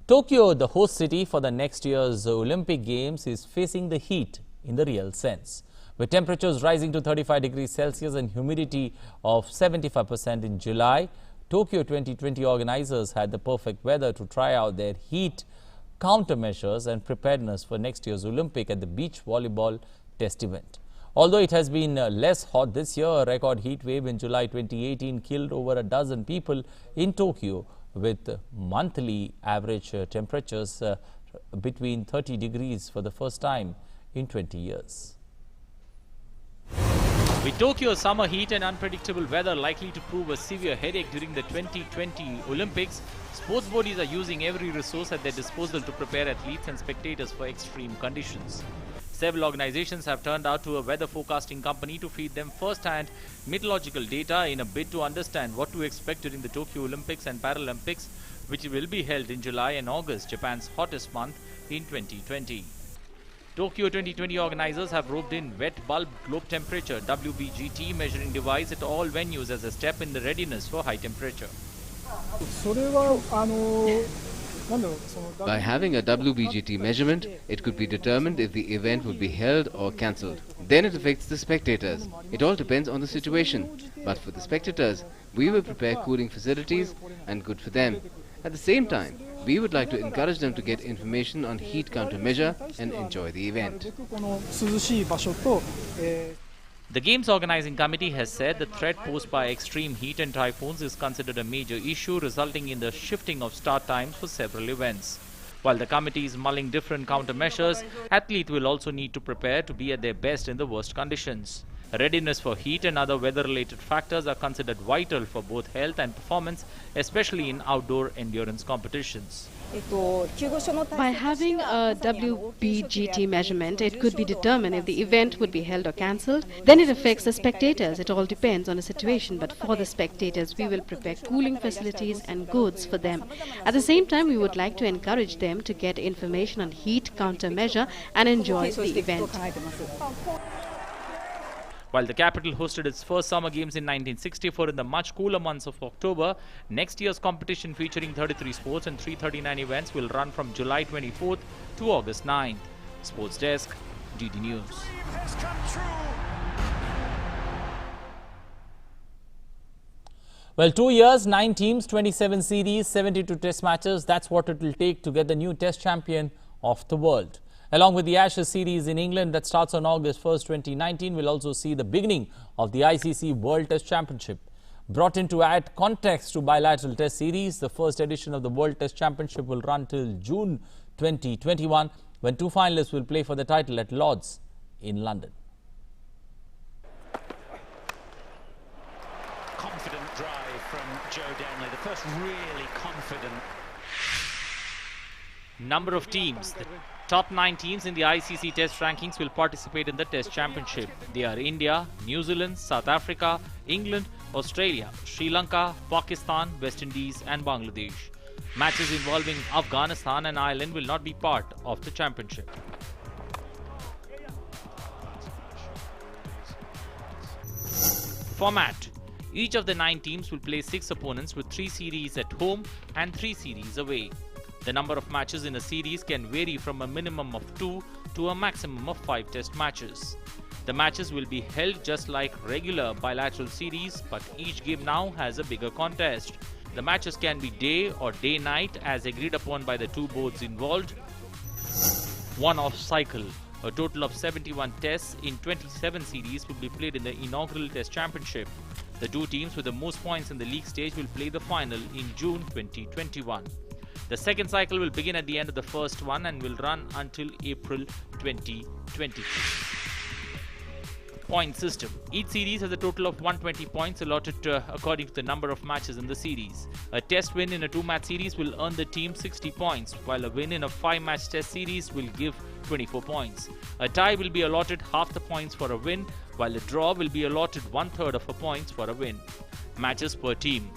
S1: Tokyo, the host city for the next year's Olympic Games, is facing the heat in the real sense. With temperatures rising to 35 degrees Celsius and humidity of 75% in July, Tokyo 2020 organizers had the perfect weather to try out their heat countermeasures and preparedness for next year's Olympic at the beach volleyball test event. Although it has been less hot this year, a record heat wave in July 2018 killed over a dozen people in Tokyo, with monthly average temperatures between 30 degrees for the first time in 20 years.
S20: With Tokyo's summer heat and unpredictable weather likely to prove a severe headache during the 2020 Olympics, sports bodies are using every resource at their disposal to prepare athletes and spectators for extreme conditions. Several organizations have turned out to a weather forecasting company to feed them first-hand meteorological data in a bid to understand what to expect during the Tokyo Olympics and Paralympics, which will be held in July and August, Japan's hottest month in 2020. Tokyo 2020 organizers have roped in wet bulb globe temperature WBGT measuring device at all venues as a step in the readiness for high temperature.
S21: By having a WBGT measurement, it could be determined if the event would be held or cancelled. Then it affects the spectators. It all depends on the situation. But for the spectators, we will prepare cooling facilities and good for them. At the same time, we would like to encourage them to get information on heat countermeasure and enjoy the event.
S20: The Games Organizing Committee has said the threat posed by extreme heat and typhoons is considered a major issue, resulting in the shifting of start times for several events. While the committee is mulling different countermeasures, athletes will also need to prepare to be at their best in the worst conditions. Readiness for heat and other weather-related factors are considered vital for both health and performance, especially in outdoor endurance competitions.
S22: By having a WBGT measurement, it could be determined if the event would be held or cancelled. Then it affects the spectators. It all depends on the situation. But for the spectators, we will prepare cooling facilities and goods for them. At the same time, we would like to encourage them to get information on heat countermeasure and enjoy the event.
S20: While the capital hosted its first Summer Games in 1964 in the much cooler months of October, next year's competition featuring 33 sports and 339 events will run from July 24th to August 9th. Sports Desk, GD News.
S1: Well, 2 years, 9 teams, 27 series, 72 test matches. That's what it will take to get the new test champion of the world. Along with the Ashes series in England that starts on August 1st, 2019, we'll also see the beginning of the ICC World Test Championship. Brought in to add context to bilateral test series, the first edition of the World Test Championship will run till June 2021, when 2 finalists will play for the title at Lord's in London.
S23: Confident drive from Joe Denley, the first really confident.
S20: Number of teams. The top 9 teams in the ICC Test rankings will participate in the Test Championship. They are India, New Zealand, South Africa, England, Australia, Sri Lanka, Pakistan, West Indies and Bangladesh. Matches involving Afghanistan and Ireland will not be part of the championship. Format. Each of the 9 teams will play 6 opponents with 3 series at home and 3 series away. The number of matches in a series can vary from a minimum of 2 to a maximum of 5 test matches. The matches will be held just like regular bilateral series, but each game now has a bigger contest. The matches can be day or day-night as agreed upon by the 2 boards involved. One-off cycle. A total of 71 tests in 27 series will be played in the inaugural Test Championship. The 2 teams with the most points in the league stage will play the final in June 2021. The second cycle will begin at the end of the first one and will run until April 2022. Point system. Each series has a total of 120 points allotted according to the number of matches in the series. A test win in a 2-match series will earn the team 60 points, while a win in a 5-match test series will give 24 points. A tie will be allotted half the points for a win, while a draw will be allotted 1/3 of a points for a win. Matches per team.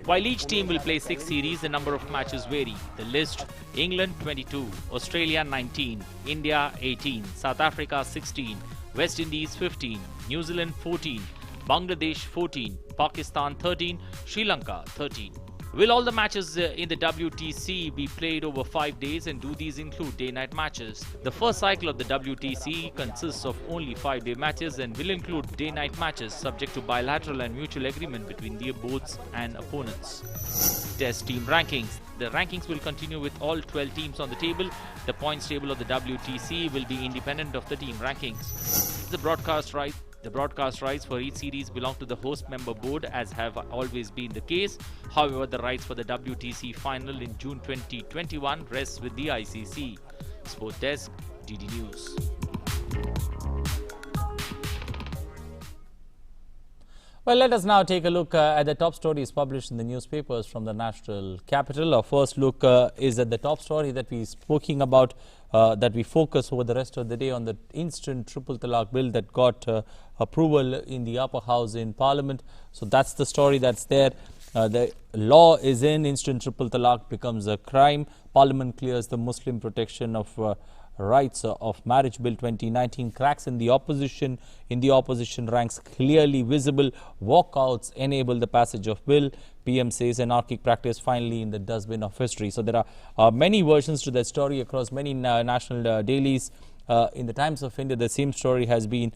S20: While each team will play 6 series, the number of matches vary. The list: England 22, Australia 19, India 18, South Africa 16, West Indies 15, New Zealand 14, Bangladesh 14, Pakistan 13, Sri Lanka 13. Will all the matches in the WTC be played over 5 days, and do these include day-night matches? The first cycle of the WTC consists of only 5-day matches and will include day-night matches subject to bilateral and mutual agreement between the boats and opponents. Test team rankings. The rankings will continue with all 12 teams on the table. The points table of the WTC will be independent of the team rankings. The broadcast rights for each series belong to the host member board, as have always been the case. However, the rights for the WTC final in June 2021 rests with the ICC. Sport Desk, DD News.
S1: Well, let us now take a look at the top stories published in the newspapers from the national capital. Our first look is at the top story that we're speaking about, that we focus over the rest of the day on the instant triple talaq bill that got approval in the upper house in Parliament. So that's the story that's there. The law is in, instant triple talaq becomes a crime. Parliament clears the Muslim protection of rights of marriage bill 2019. Cracks in the opposition ranks clearly visible. Walkouts enable the passage of bill. PM says anarchic practice finally in the dustbin of history. So there are many versions to that story across many national dailies. In the Times of India, the same story has been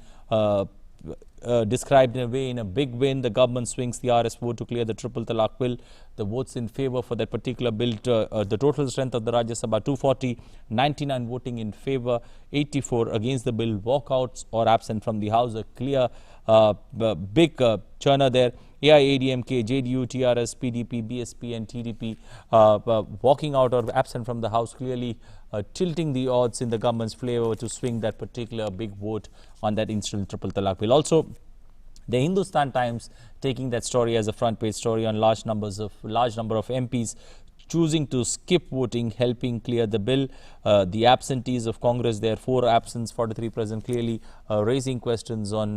S1: described in a way in a big win. The government swings the RS vote to clear the triple talaq bill. The votes in favor for that particular bill, the total strength of the Rajya Sabha 240, 99 voting in favor, 84 against the bill, walkouts or absent from the house. A clear big churner there. AIADMK, JDU, TRS, PDP, BSP and TDP walking out or absent from the house, clearly tilting the odds in the government's favor to swing that particular big vote on that instant triple talaq bill. Also, the Hindustan Times taking that story as a front page story on large number of MPs choosing to skip voting, helping clear the bill. The absentees of Congress, there 4 absents, 43 present, clearly raising questions on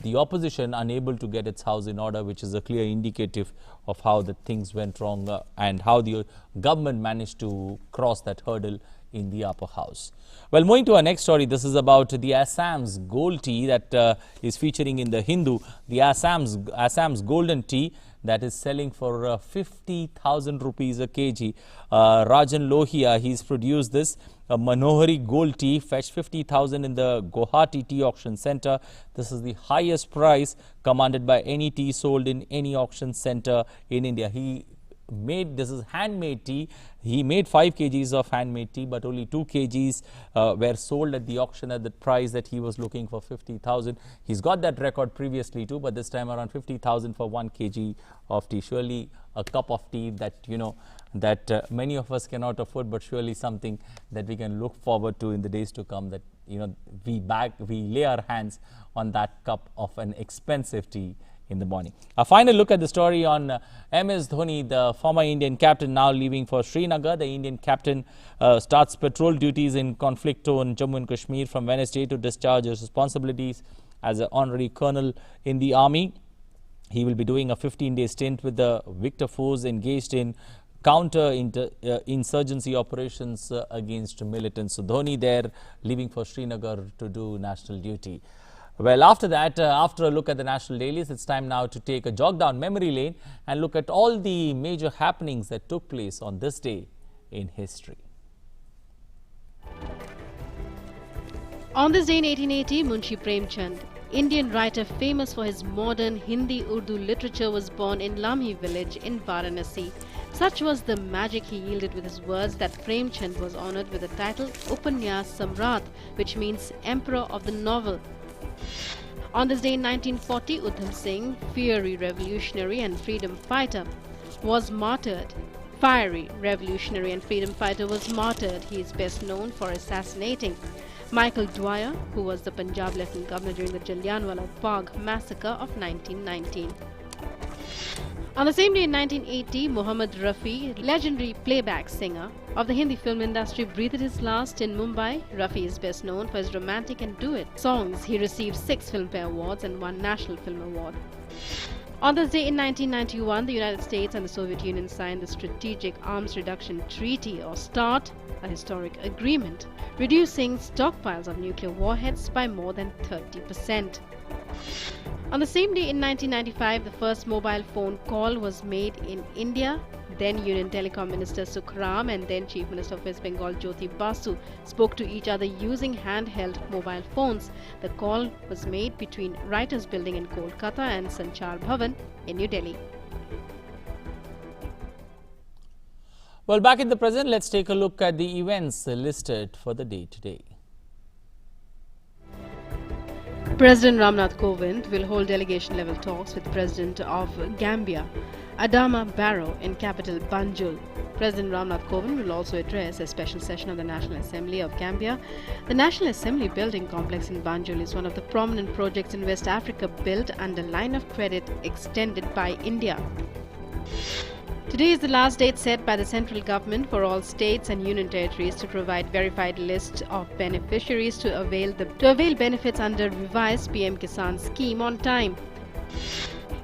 S1: the opposition unable to get its house in order, which is a clear indicative of how the things went wrong and how the government managed to cross that hurdle in the upper house. Well, moving to our next story, this is about the Assam's gold tea that is featuring in the Hindu. The Assam's golden tea that is selling for 50,000 rupees a kg. Rajan Lohia, he's produced this. Manohari gold tea fetched 50,000 in the Guwahati Tea Auction Center. This is the highest price commanded by any tea sold in any auction center in India. This is handmade tea. He made 5 kgs of handmade tea, but only 2 kgs were sold at the auction at the price that he was looking for 50,000. He's got that record previously too, but this time around 50,000 for 1 kg of tea. Surely a cup of tea that, that many of us cannot afford, but surely something that we can look forward to in the days to come, that, we lay our hands on that cup of an expensive tea in the morning. A final look at the story on MS Dhoni, the former Indian captain, now leaving for Srinagar. The Indian captain starts patrol duties in conflict-torn Jammu and Kashmir from Wednesday to discharge his responsibilities as an honorary colonel in the army. He will be doing a 15-day stint with the Victor force engaged in counter-insurgency operations against militants. So Dhoni there leaving for Srinagar to do national duty. Well, after that, after a look at the national dailies, it's time now to take a jog down memory lane and look at all the major happenings that took place on this day in history.
S22: On this day in 1880, Munshi Premchand, Indian writer famous for his modern Hindi-Urdu literature, was born in Lamhi village in Varanasi. Such was the magic he yielded with his words that Premchand was honoured with the title Upanyas Samrat, which means Emperor of the Novel. On this day in 1940, Udham Singh, fiery revolutionary and freedom fighter, was martyred. Fiery revolutionary and freedom fighter was martyred. He is best known for assassinating Michael Dwyer, who was the Punjab Lieutenant Governor during the Jallianwala Bagh massacre of 1919. On the same day in 1980, Mohammad Rafi, legendary playback singer of the Hindi film industry, breathed his last in Mumbai. Rafi is best known for his romantic and duet songs. He received 6 Filmfare Awards and 1 National Film Award. On this day in 1991, the United States and the Soviet Union signed the Strategic Arms Reduction Treaty, or START, a historic agreement, reducing stockpiles of nuclear warheads by more than 30%. On the same day in 1995, the first mobile phone call was made in India. Then Union Telecom Minister Sukhram and then Chief Minister of West Bengal Jyoti Basu spoke to each other using handheld mobile phones. The call was made between Writers Building in Kolkata and Sanchar Bhavan in New Delhi.
S1: Well, back in the present, let's take a look at the events listed for the day today.
S22: President Ramnath Kovind will hold delegation-level talks with President of Gambia, Adama Barrow, in capital Banjul. President Ramnath Kovind will also address a special session of the National Assembly of Gambia. The National Assembly building complex in Banjul is one of the prominent projects in West Africa built under line of credit extended by India. Today is the last date set by the central government for all states and union territories to provide verified list of beneficiaries to avail benefits under revised PM Kisan scheme on time.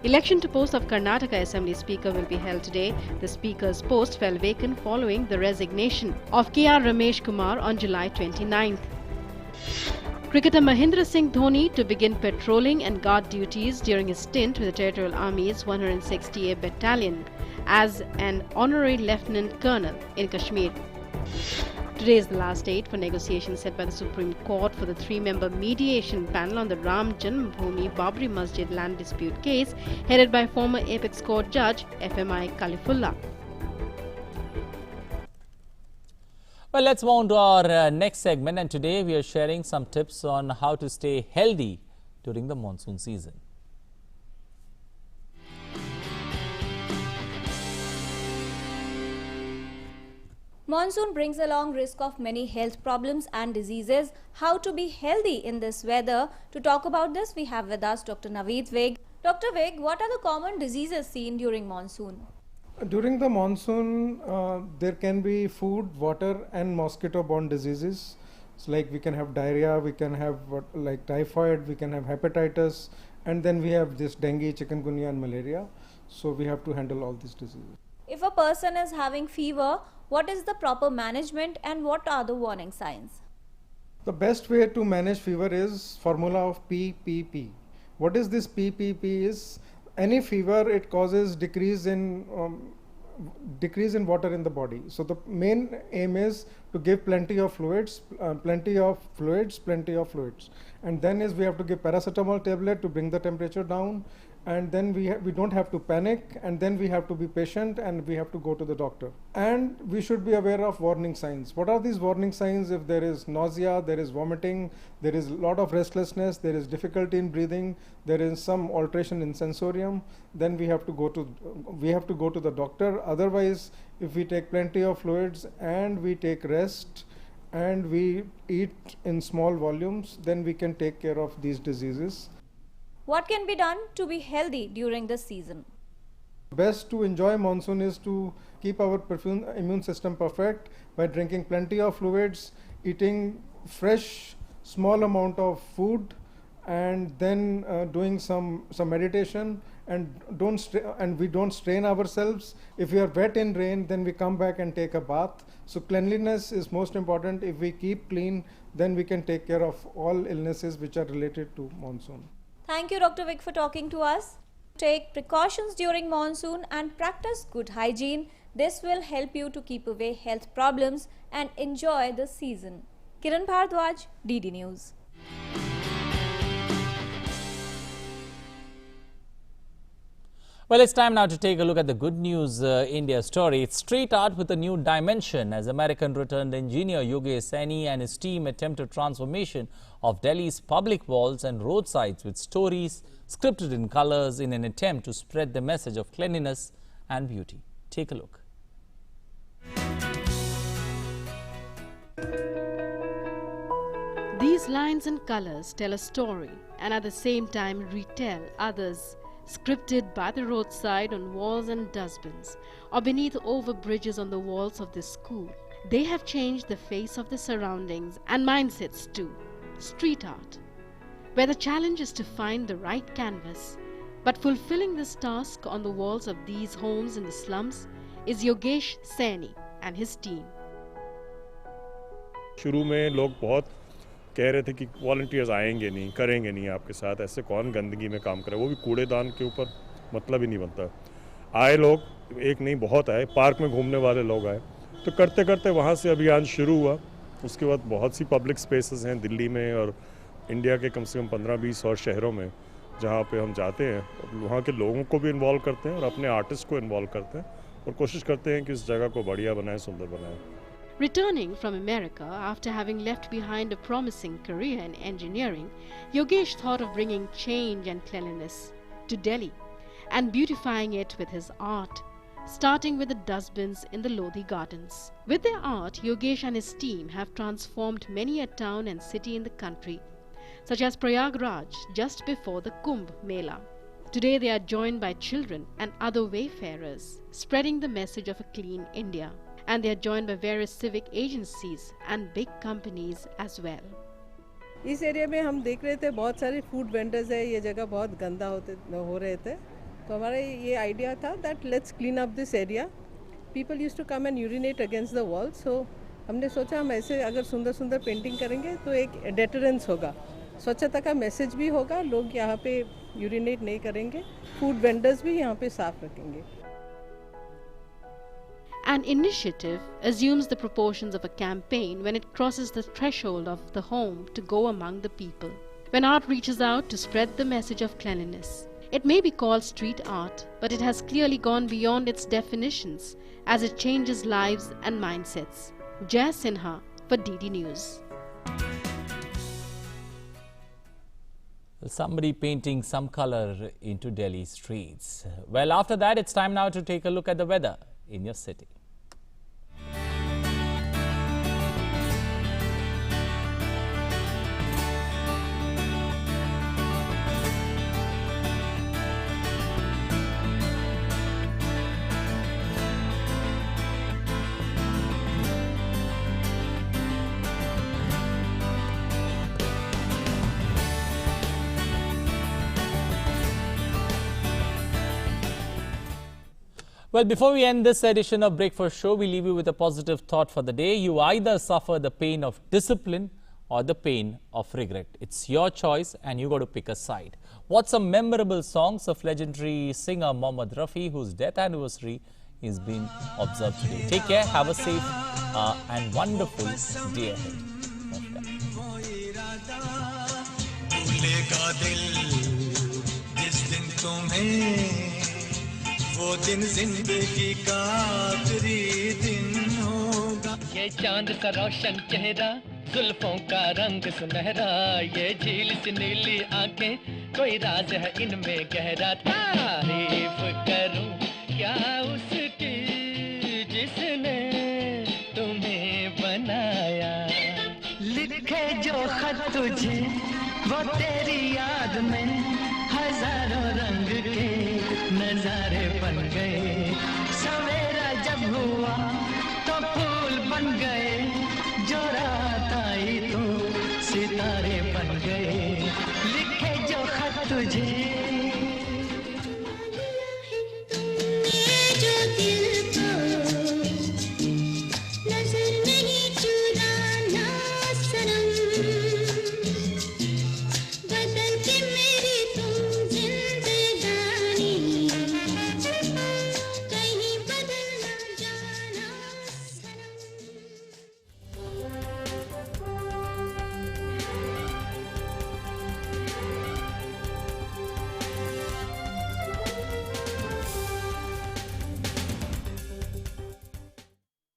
S22: Election to post of Karnataka Assembly Speaker will be held today. The Speaker's post fell vacant following the resignation of K.R. Ramesh Kumar on July 29th. Cricketer Mahendra Singh Dhoni to begin patrolling and guard duties during his stint with the Territorial Army's 160th Battalion as an honorary lieutenant colonel in Kashmir. Today is the last date for negotiations set by the Supreme Court for the 3-member mediation panel on the Ram Janmabhoomi Babri Masjid land dispute case headed by former Apex Court Judge FMI Khalifullah.
S1: Well, let's move on to our next segment, and today we are sharing some tips on how to stay healthy during the monsoon season.
S3: Monsoon brings along risk of many health problems and diseases. How to be healthy in this weather? To talk about this, we have with us Dr. Naveed Vig. Dr. Vig, what are the common diseases seen during monsoon?
S5: During the monsoon, there can be food, water and mosquito-borne diseases. So like we can have diarrhea, we can have like typhoid, we can have hepatitis, and then we have this dengue, chikungunya and malaria. So we have to handle all these diseases.
S3: If a person is having fever, what is the proper management and what are the warning signs?
S5: The best way to manage fever is formula of PPP. What is this PPP is? Any fever, it causes decrease in water in the body. So the main aim is to give plenty of fluids, and then we have to give paracetamol tablet to bring the temperature down, and then we don't have to panic, and then we have to be patient and we have to go to the doctor. And we should be aware of warning signs. What are these warning signs? If there is nausea, there is vomiting, there is a lot of restlessness, there is difficulty in breathing, there is some alteration in sensorium, then we have to go to the doctor. Otherwise, if we take plenty of fluids and we take rest and we eat in small volumes, then we can take care of these diseases.
S3: What can be done to be healthy during this season?
S5: Best to enjoy monsoon is to keep our immune system perfect by drinking plenty of fluids, eating fresh, small amount of food, and then doing some meditation, and we don't strain ourselves. If we are wet in rain, then we come back and take a bath. So cleanliness is most important. If we keep clean, then we can take care of all illnesses which are related to monsoon.
S3: Thank you, Dr. Vig, for talking to us. Take precautions during monsoon and practice good hygiene. This will help you to keep away health problems and enjoy the season. Kiran Bhardwaj, DD News.
S1: Well, it's time now to take a look at the Good News India story. It's street art with a new dimension as American returned engineer Yogesh Saini and his team attempted transformation of Delhi's public walls and roadsides with stories scripted in colors in an attempt to spread the message of cleanliness and beauty. Take a look.
S22: These lines and colors tell a story and at the same time retell others, scripted by the roadside, on walls and dustbins, or beneath overbridges on the walls of this school. They have changed the face of the surroundings and mindsets too. Street art, where the challenge is to find the right canvas. But fulfilling this task on the walls of these homes in the slums is Yogesh Saini and his team.
S7: शुरू में लोग बहुत
S2: कह रहे थे कि volunteers आएंगे नहीं, करेंगे नहीं आपके साथ, ऐसे कौन गंदगी में काम करे, वो भी कूड़ेदान के ऊपर, मतलब ही नहीं बनता। आए लोग, एक नहीं बहुत आए, पार्क में घूमने वाले लोग आए, तो करते करते वहाँ से अभियान शुरू हुआ। उसके बाद बहुत सी पब्लिक स्पेसेस हैं दिल्ली में और इंडिया के कम से कम 15-20 और शहरों में जहाँ पे हम जाते हैं, वहाँ के लोगों को भी इन्वॉल्व करते हैं और अपने आर्टिस्ट को इन्वॉल्व करते हैं और कोशिश करते हैं कि इस जगह को बढ़िया बनाएं, सुंदर बनाएं।
S22: Returning from America after having left behind a promising career in engineering, Yogesh thought of bringing change and cleanliness to Delhi and beautifying it with his art, starting with the dustbins in the Lodhi Gardens. With their art, Yogesh and his team have transformed many a town and city in the country, such as Prayagraj just before the Kumbh Mela. Today they are joined by children and other wayfarers, spreading the message of a clean India. And they are joined by various civic agencies and big companies as well.
S4: इस area में हम देख रहे थे बहुत सारे food vendors है, ये जगह बहुत गंदा हो रहे थे, तो हमारा ये आइडिया था that let's clean up this area. People used to come and urinate against the wall, so हमने सोचा हम ऐसे अगर सुंदर सुंदर पेंटिंग करेंगे तो एक डेटरेंस होगा, स्वच्छता का मैसेज भी होगा, लोग यहाँ पे यूरिनेट नहीं करेंगे, फूड वेंडर्स भी यहाँ पे साफ रखेंगे।
S22: An initiative assumes the proportions of a campaign when it crosses the threshold of the home to go among the people. When art reaches out to spread the message of cleanliness. It may be called street art, but it has clearly gone beyond its definitions as it changes lives and mindsets. Jai Sinha for DD News.
S1: Somebody painting some color into Delhi streets. Well, after that, it's time now to take a look at the weather in your city. Well, before we end this edition of Breakfast Show, we leave you with a positive thought for the day. You either suffer the pain of discipline or the pain of regret. It's your choice and you got to pick a side. What's some memorable songs of legendary singer Mohammad Rafi, whose death anniversary is being observed today. Take care, have a safe and wonderful day ahead.
S7: वो दिन जिंदगी का आखिरी दिन होगा। ये चांद सा रोशन चेहरा, जुल्फों का रंग सुनहरा, ये झील सी नीली आंखें, कोई राज है इनमें गहरा। तारीफ करूं क्या उसकी जिसने तुम्हें बनाया। लिखे जो खत तुझे वो तेरी याद में हजारों रंग के नजारे बन गए। सवेरा जब हुआ